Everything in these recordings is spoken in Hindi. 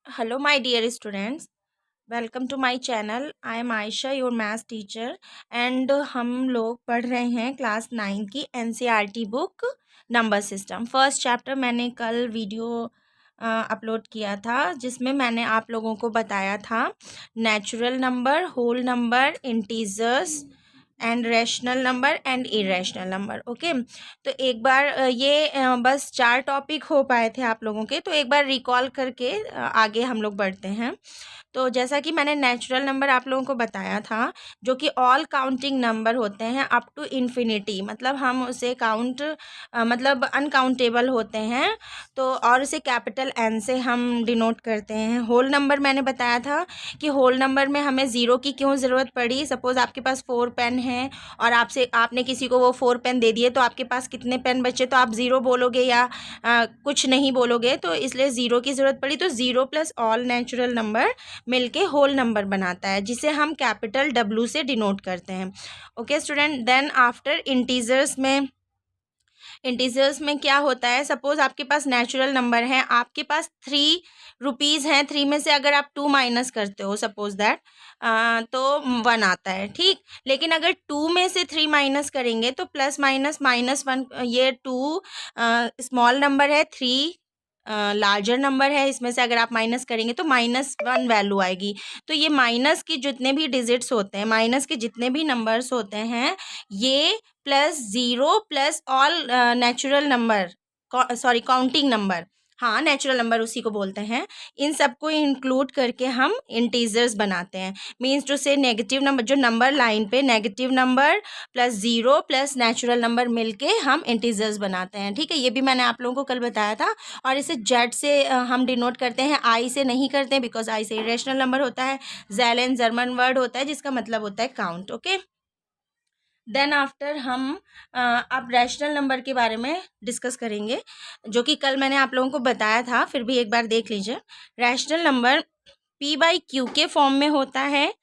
Hello, my dear students. Welcome to my channel. I am Ayesha, your maths teacher. And हम लोग पढ़ रहे हैं क्लास 9 की NCERT book number system. First chapter मैंने कल वीडियो अपलोड किया था जिसमें मैंने आप लोगों को बताया था natural number, whole number, integers and rational number and irrational number. Okay, तो एक बार ये बस 4 टॉपिक हो पाए थे आप लोगों के, तो एक बार रिकॉल करके आगे हम लोग बढ़ते हैं. तो जैसा कि मैंने नेचुरल नंबर आप लोगों को बताया था, जो कि ऑल काउंटिंग नंबर होते हैं अप टू इन्फिनिटी, मतलब हम उसे काउंट मतलब अनकाउंटेबल होते हैं, तो और उसे कैपिटल एन से हम डिनोट करते हैं. होल नंबर मैंने बताया था कि होल नंबर में हमें ज़ीरो की क्यों ज़रूरत पड़ी. सपोज़ आपके पास 4 पेन है और आपने किसी को वो 4 पेन दे दिए, तो आपके पास कितने पेन बचे, तो आप ज़ीरो बोलोगे या कुछ नहीं बोलोगे, तो इसलिए ज़ीरो की ज़रूरत पड़ी. तो zero plus all natural number मिलके होल नंबर बनाता है, जिसे हम कैपिटल W से डिनोट करते हैं. Okay student, then after integers में क्या होता है. सपोज आपके पास नेचुरल नंबर है, आपके पास 3 रुपीज़ हैं, 3 में से अगर आप 2 माइनस करते हो सपोज दैट, तो 1 आता है. ठीक, लेकिन अगर 2 में से 3 माइनस करेंगे तो प्लस माइनस -1, ये 2 स्मॉल नंबर है, 3 लार्जर नंबर है, इसमें से अगर आप माइनस करेंगे तो -1 वैल्यू आएगी. तो ये माइनस के जितने भी डिजिट्स होते हैं, माइनस के जितने भी नंबर्स होते हैं, ये plus zero plus all natural number, sorry counting number, हाँ नेचुरल नंबर उसी को बोलते हैं, इन सबको इंक्लूड करके हम इंटीजर्स बनाते हैं. मीन्स टू से नेगेटिव नंबर, जो नंबर लाइन पे negative number plus zero plus natural number मिलके हम इंटीजर्स बनाते हैं. ठीक है, ये भी मैंने आप लोगों को कल बताया था. और इसे जेड से हम डिनोट करते हैं, आई से नहीं करते हैं, बिकॉज आई से इरेशनल नंबर होता है. ज़ैलन जर्मन वर्ड होता है जिसका मतलब होता है काउंट. ओके, देन आफ्टर हम अब रैशनल नंबर के बारे में डिस्कस करेंगे, जो कि कल मैंने आप लोगों को बताया था, फिर भी एक बार देख लीजिए. रैशनल नंबर P/Q के फॉर्म में होता है,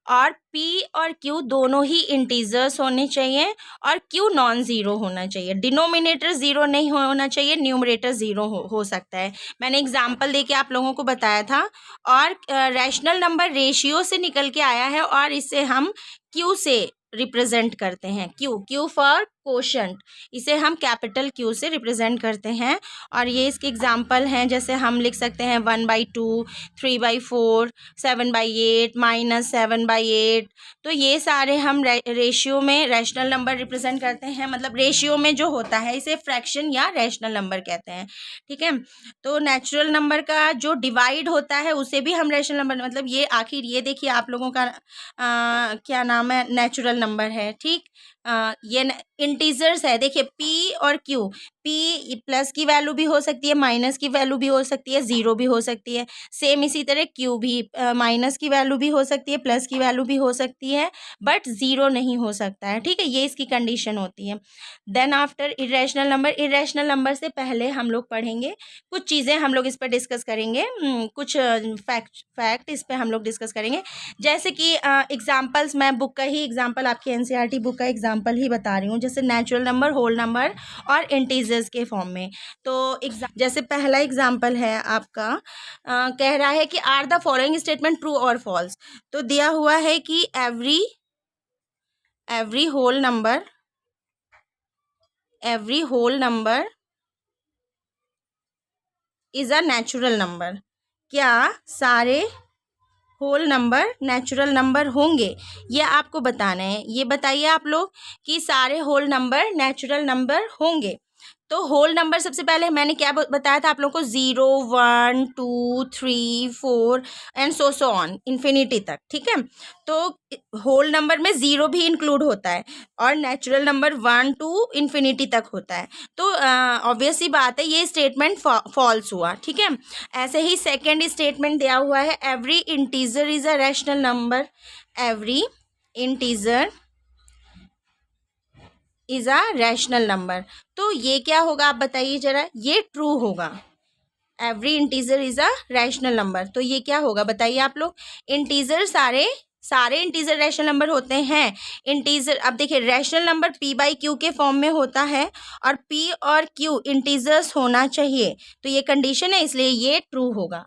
और P और Q दोनों ही इंटीजर्स होने चाहिए, और Q नॉन ज़ीरो होना चाहिए. डिनोमिनेटर ज़ीरो नहीं होना चाहिए, न्यूमरेटर ज़ीरो हो सकता है. मैंने एग्जाम्पल देके आप लोगों को बताया था. और रैशनल नंबर रेशियो से निकल के आया है, और इसे हम Q से रिप्रेजेंट करते हैं. Q फॉर कोशंट, इसे हम कैपिटल Q से रिप्रेजेंट करते हैं. और ये इसके एग्जाम्पल हैं, जैसे हम लिख सकते हैं 1/2, 3/4, 7/8, -7/8. तो ये सारे हम रेशियो में रैशनल नंबर रिप्रेजेंट करते हैं. मतलब रेशियो में जो होता है इसे फ्रैक्शन या रैशनल नंबर कहते हैं. ठीक है, तो नेचुरल नंबर का जो डिवाइड होता है उसे भी हम रैशनल नंबर, मतलब ये आखिर ये देखिए आप लोगों का क्या नाम है, नेचुरल नंबर है. ठीक, ये इंटीजर्स है. देखिए P और Q, P प्लस की वैल्यू भी हो सकती है, माइनस की वैल्यू भी हो सकती है, ज़ीरो भी हो सकती है. सेम इसी तरह Q भी माइनस की वैल्यू भी हो सकती है, प्लस की वैल्यू भी हो सकती है, बट ज़ीरो नहीं हो सकता है. ठीक है, ये इसकी कंडीशन होती है. Then after irrational number, irrational number से पहले हम लोग पढ़ेंगे कुछ चीज़ें, हम लोग इस पर डिस्कस करेंगे. कुछ फैक्ट इस पर हम लोग डिस्कस करेंगे. जैसे कि एग्जाम्पल्स, मैं बुक का ही एग्जाम्पल, आपकी एनसीईआरटी बुक का एग्जाम्पल ही बता रही हूँ, जैसे नेचुरल नंबर, होल नंबर और इंटीजर्स के फॉर्म में. तो जैसे पहला एग्जाम्पल है आपका, कह रहा है कि are the following statement true और फॉल्स. तो दिया हुआ है कि every whole number is a natural number. क्या सारे होल नंबर नेचुरल नंबर होंगे, ये आपको बताना है. ये बताइए आप लोग कि सारे होल नंबर नेचुरल नंबर होंगे. तो होल नंबर सबसे पहले मैंने क्या बताया था आप लोगों को, 0, 1, 2, 3, 4 एंड सो ऑन इन्फिनिटी तक. ठीक है, तो होल नंबर में ज़ीरो भी इंक्लूड होता है, और नेचुरल नंबर 1 टू इन्फिनिटी तक होता है. तो ऑब्वियस ही बात है, ये स्टेटमेंट फॉल्स हुआ. ठीक है, ऐसे ही सेकेंड स्टेटमेंट दिया हुआ है, every integer is a rational number. Every integer is a rational number. तो ये क्या होगा आप बताइए जरा, ये ट्रू होगा. Every integer is a rational number, तो ये क्या होगा बताइए आप लोग. इंटीजर सारे इंटीजर रैशनल नंबर होते हैं. इंटीजर, अब देखिए रैशनल नंबर P/Q के फॉर्म में होता है, और P और Q इंटीजर्स होना चाहिए. तो ये कंडीशन है, इसलिए ये ट्रू होगा.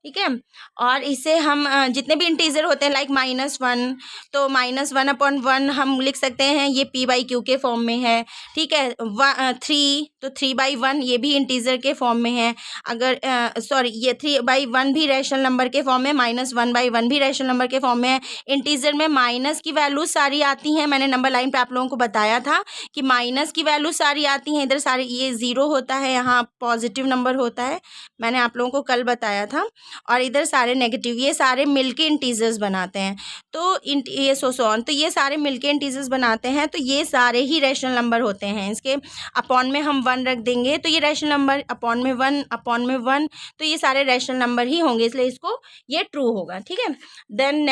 ठीक है। और इसे हम जितने भी इंटीजर होते हैं लाइक -1, तो -1/1 हम लिख सकते हैं, ये p/q के फॉर्म में है। ठीक है। 3, तो 3/1 ये भी इंटीजर के फॉर्म में है। अगर सॉरी, ये 3/1 भी रैशनल नंबर के फॉर्म में, -1/1 भी रैशनल नंबर के फॉर्म में है। इंटीजर में माइनस की वैल्यू सारी आती हैं, मैंने नंबर लाइन पे आप लोगों को बताया था कि माइनस की वैल्यू सारी आती हैं। इधर सारे ये 0 होता है, यहाँ पॉजिटिव नंबर होता है, मैंने आप लोगों को कल बताया था। और इधर सारे नेगेटिव, ये सारे मिलके इंटीजर्स बनाते हैं। तो ये सो ऑन, तो ये सारे मिलके इंटीजर्स बनाते हैं, तो ये सारे ही रैशनल नंबर होते हैं। इसके अपॉन में हम 1 रख देंगे, तो ये रैशनल नंबर, अपॉन में 1, तो ये सारे रैशनल नंबर ही होंगे, इसलिए इसको ये ट्रू होगा। ठीक है। देन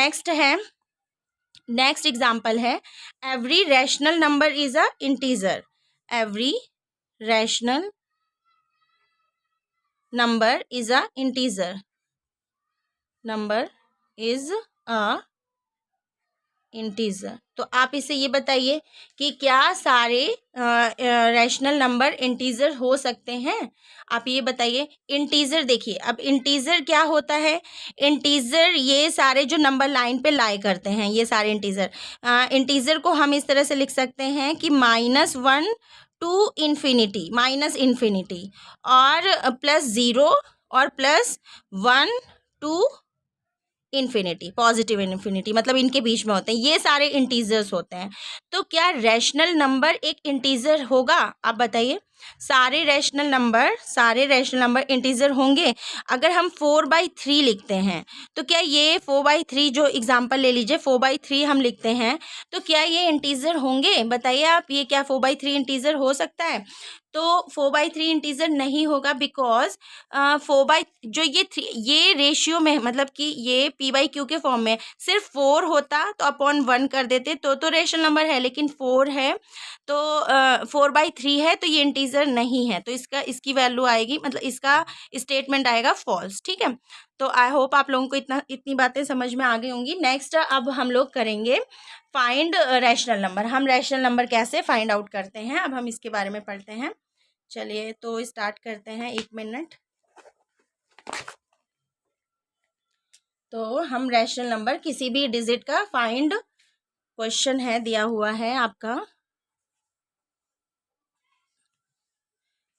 नेक्स्ट एग्जाम्पल है, every rational number is a integer. Every rational number is a integer. Number is a integer. तो आप इसे ये बताइए कि क्या सारे रैशनल नंबर इंटीजर हो सकते हैं? आप ये बताइए। इंटीजर देखिए, अब इंटीजर क्या होता है? इंटीजर ये सारे जो नंबर लाइन पे लाई करते हैं, ये सारे इंटीजर, इंटीजर को हम इस तरह से लिख सकते हैं कि -1 टू इन्फिनिटी, -इन्फिनिटी, और +0 और +1 टू इन्फिनिटी, पॉजिटिव इन्फिनिटी, मतलब इनके बीच में होते हैं, ये सारे इंटीजर्स होते हैं। तो क्या रैशनल नंबर एक इंटीजर होगा? आप बताइए। सारे रैशनल नंबर इंटीजर होंगे? अगर हम 4/3 लिखते हैं, तो क्या ये 4/3, जो एग्जांपल ले लीजिए 4/3 हम लिखते हैं, तो क्या ये इंटीजर होंगे? बताइए आप, ये क्या 4/3 इंटीजर हो सकता है? तो 4/3 इंटीजर नहीं होगा, बिकॉज 4 जो ये रेशियो में, मतलब कि ये p/q के फॉर्म में सिर्फ 4 होता तो अपॉन 1 कर देते, तो रैशनल नंबर है, लेकिन 4 है, तो 4/3 है, तो ये इंटीजर नहीं है, तो इसकी वैल्यू आएगी, मतलब इसका स्टेटमेंट आएगा फॉल्स। ठीक है। तो आई होप आप लोगों को इतनी बातें समझ में आ गई होंगी। नेक्स्ट अब हम लोग करेंगे फाइंड रैशनल नंबर। हम रैशनल नंबर कैसे फाइंड आउट करते हैं, अब हम इसके बारे में पढ़ते हैं। चलिए तो स्टार्ट करते हैं, 1 मिनट। तो हम रैशनल नंबर किसी भी डिजिट का फाइंड, क्वेश्चन है दिया हुआ है आपका,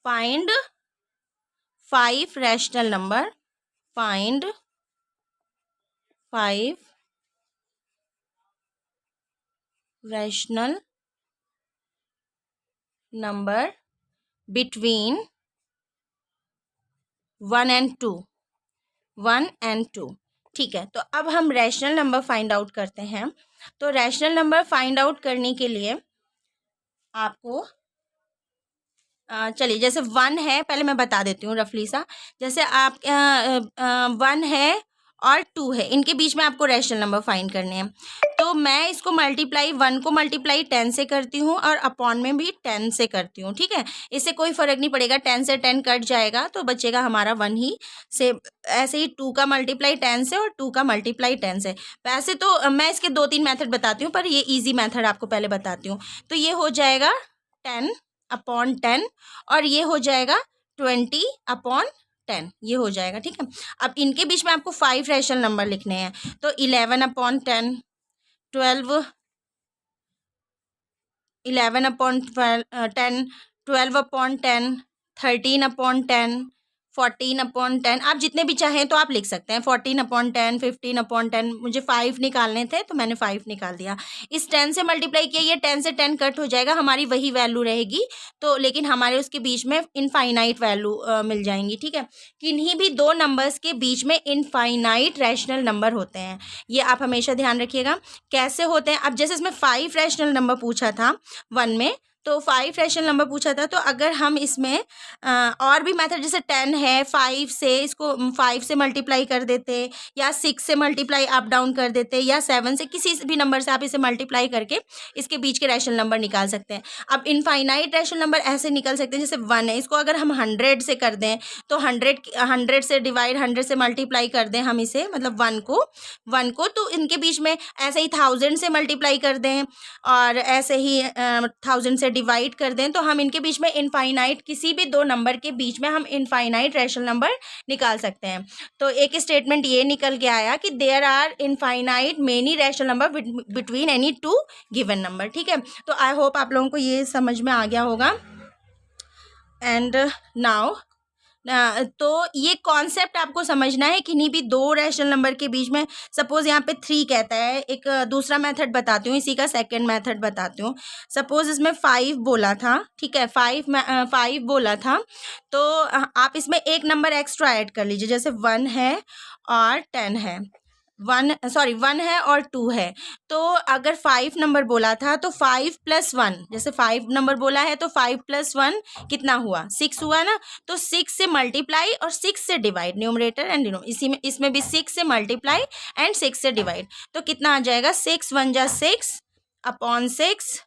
find 5 rational number, find 5 rational number between 1 and 2। ठीक है। तो अब हम रैशनल नंबर फाइंड आउट करते हैं। तो रैशनल नंबर फाइंड आउट करने के लिए आपको चलिए, जैसे 1 है, पहले मैं बता देती हूँ रफली सा। जैसे आप 1 है और 2 है, इनके बीच में आपको रैशनल नंबर फाइंड करने हैं। तो मैं इसको मल्टीप्लाई, 1 को मल्टीप्लाई 10 से करती हूँ और अपॉन में भी 10 से करती हूँ। ठीक है। इससे कोई फ़र्क नहीं पड़ेगा, 10 से 10 कट जाएगा तो बचेगा हमारा 1 ही। से ऐसे ही 2 का मल्टीप्लाई 10 से और 2 का मल्टीप्लाई 10 से। वैसे तो मैं इसके 2-3 मेथड बताती हूँ, पर ये ईजी मेथड आपको पहले बताती हूँ। तो ये हो जाएगा 10/10 और ये हो जाएगा 20/10, ये हो जाएगा। ठीक है। अब इनके बीच में आपको 5 रैशनल नंबर लिखने हैं, तो 11/10, 11/10, 12/10, 13/10, 14/10, आप जितने भी चाहें तो आप लिख सकते हैं। 14/10, 15/10, मुझे 5 निकालने थे तो मैंने 5 निकाल दिया। इस 10 से मल्टीप्लाई किया, ये 10 से 10 कट हो जाएगा, हमारी वही वैल्यू रहेगी। तो लेकिन हमारे उसके बीच में इनफाइनाइट वैल्यू मिल जाएंगी। ठीक है। किन्हीं भी दो नंबर्स के बीच में इनफाइनाइट रैशनल नंबर होते हैं, ये आप हमेशा ध्यान रखिएगा। कैसे होते हैं? अब जैसे इसमें 5 रैशनल नंबर पूछा था 1 में, तो 5 रैशनल नंबर पूछा था, तो अगर हम इसमें और भी मेथड, जैसे 10 है, 5 से इसको 5 से मल्टीप्लाई कर देते, या 6 से मल्टीप्लाई अप डाउन कर देते, या 7 से, किसी भी नंबर से आप इसे मल्टीप्लाई करके इसके बीच के रैशनल नंबर निकाल सकते हैं। अब इनफाइनाइट रैशनल नंबर ऐसे निकल सकते हैं, जैसे 1 है, इसको अगर हम 100 से कर दें, तो 100 से डिवाइड, 100 से मल्टीप्लाई कर दें हम इसे, मतलब 1 को, तो इनके बीच में ऐसे ही 1000 से मल्टीप्लाई कर दें, और ऐसे ही 1000 से डिवाइड कर दें तो हम इनके बीच में इनफाइनाइट, किसी भी दो नंबर के बीच में हम इनफाइनाइट रैशनल नंबर निकाल सकते हैं। तो एक स्टेटमेंट ये निकल के आया कि there are infinite many rational number between any two given number. ठीक है, तो आई होप आप लोगों को ये समझ में आ गया होगा। एंड नाउ तो ये कॉन्सेप्ट आपको समझना है, किन्हीं भी दो रैशनल नंबर के बीच में, सपोज यहाँ पे 3 कहता है, एक दूसरा मेथड बताती हूँ, इसी का सेकंड मेथड बताती हूँ। सपोज इसमें 5 बोला था, ठीक है, 5 बोला था, तो आप इसमें एक नंबर एक्स्ट्रा ऐड कर लीजिए, जैसे 1 है और 10 है, 1 है और 2 है। तो अगर 5 नंबर बोला था तो 5 + 1, जैसे 5 नंबर बोला है तो 5 + 1 कितना हुआ, 6 हुआ ना। तो 6 से मल्टीप्लाई और 6 से डिवाइड, न्यूमरेटर एंड डिनोमिनेटर, इसमें भी 6 से मल्टीप्लाई एंड 6 से डिवाइड, तो कितना आ जाएगा, 6 × 1 = 6/6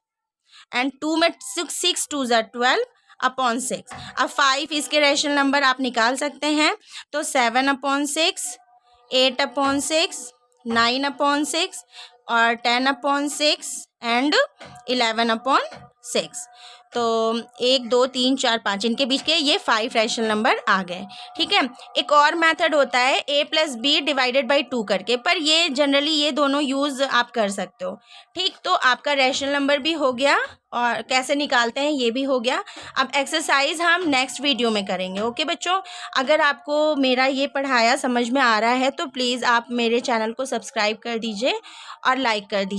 एंड 2 में 6 2 = 12/6। अब 5 इसके रैशनल नंबर आप निकाल सकते हैं, तो 7/6, 8/6, 9/6 और 10/6 एंड 11/6। तो 1 2 3 4 5 इनके बीच के ये 5 रैशनल नंबर आ गए। ठीक है, एक और मेथड होता है a + b / 2 करके, पर ये जनरली ये दोनों यूज़ आप कर सकते हो। ठीक, तो आपका रैशनल नंबर भी हो गया और कैसे निकालते हैं ये भी हो गया। अब एक्सरसाइज हम नेक्स्ट वीडियो में करेंगे। ओके बच्चों, अगर आपको मेरा ये पढ़ाया समझ में आ रहा है तो प्लीज़ आप मेरे चैनल को सब्सक्राइब कर दीजिए और लाइक कर दीजिए।